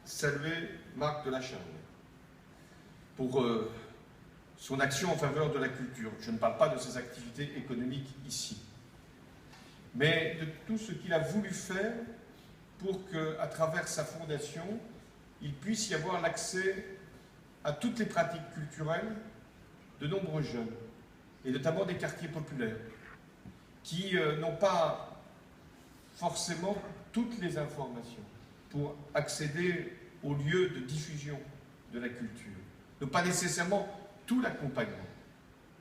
saluer Marc de la Charrière pour son action en faveur de la culture. Je ne parle pas de ses activités économiques ici, mais de tout ce qu'il a voulu faire pour qu'à travers sa fondation, il puisse y avoir l'accès à toutes les pratiques culturelles de nombreux jeunes, et notamment des quartiers populaires, qui n'ont pas forcément toutes les informations pour accéder aux lieux de diffusion de la culture, n'ont pas nécessairement tout l'accompagnement.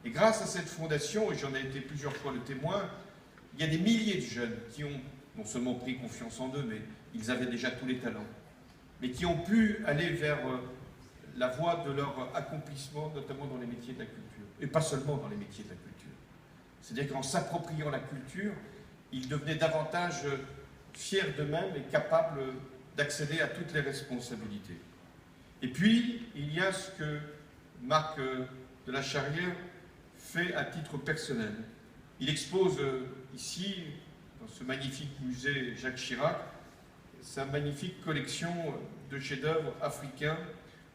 Et grâce à cette fondation, et j'en ai été plusieurs fois le témoin, il y a des milliers de jeunes qui ont non seulement pris confiance en eux, mais ils avaient déjà tous les talents, mais qui ont pu aller vers la voie de leur accomplissement, notamment dans les métiers de la culture, et pas seulement dans les métiers de la culture. C'est-à-dire qu'en s'appropriant la culture, ils devenaient davantage fiers d'eux-mêmes et capables d'accéder à toutes les responsabilités. Et puis, il y a ce que Marc de la Charrière fait à titre personnel. Il expose ici, dans ce magnifique musée Jacques Chirac, sa magnifique collection de chefs-d'œuvre africains,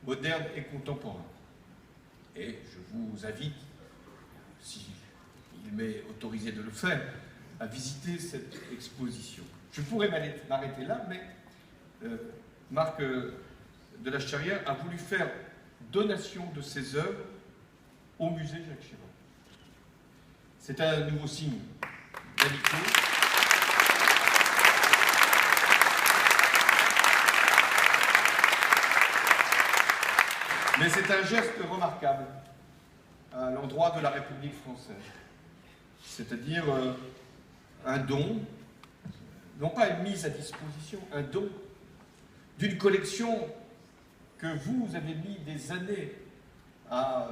modernes et contemporains. Et je vous invite, si il m'est autorisé de le faire, à visiter cette exposition. Je pourrais m'arrêter là, mais Marc de la Charrière a voulu faire donation de ses œuvres au musée Jacques Chirac. C'est un nouveau signe d'amitié. Mais c'est un geste remarquable à l'endroit de la République française. C'est-à-dire un don, non pas une mise à disposition, un don d'une collection que vous avez mis des années à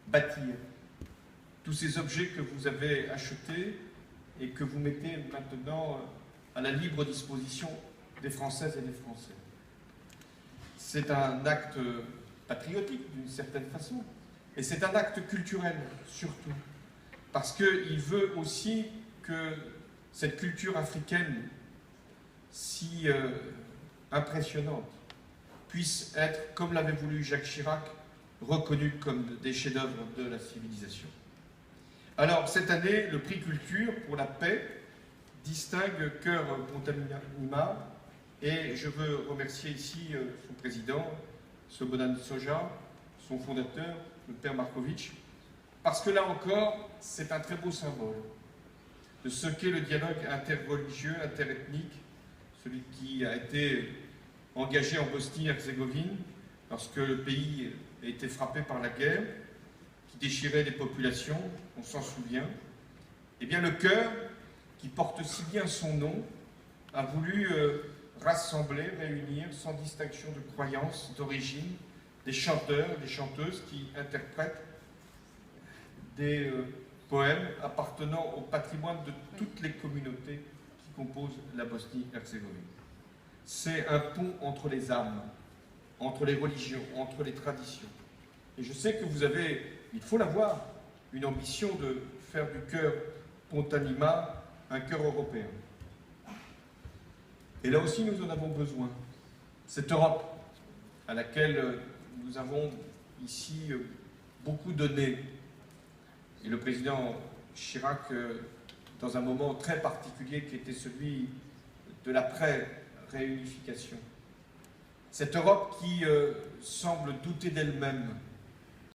bâtir. Tous ces objets que vous avez achetés et que vous mettez maintenant à la libre disposition des Françaises et des Français. C'est un acte patriotique d'une certaine façon, et c'est un acte culturel surtout, parce qu'il veut aussi que cette culture africaine si impressionnante puisse être, comme l'avait voulu Jacques Chirac, reconnue comme des chefs-d'œuvre de la civilisation. Alors, cette année, le prix Culture pour la paix distingue Cœur Pontalima, et je veux remercier ici son président, Slobodan Soja, son fondateur, le père Markovitch, parce que là encore, c'est un très beau symbole de ce qu'est le dialogue interreligieux, interethnique, celui qui a été engagé en Bosnie-Herzégovine, lorsque le pays a été frappé par la guerre, qui déchirait les populations, on s'en souvient. Eh bien, le chœur, qui porte si bien son nom, a voulu rassembler, réunir, sans distinction de croyance, d'origine, des chanteurs, des chanteuses qui interprètent des poèmes appartenant au patrimoine de toutes les communautés qui composent la Bosnie-Herzégovine. C'est un pont entre les âmes, entre les religions, entre les traditions. Et je sais que vous avez, il faut l'avoir, une ambition de faire du chœur Pontalima un chœur européen. Et là aussi, nous en avons besoin. Cette Europe à laquelle nous avons ici beaucoup donné, et le président Chirac, dans un moment très particulier qui était celui de l'après-réunification. Cette Europe qui semble douter d'elle-même,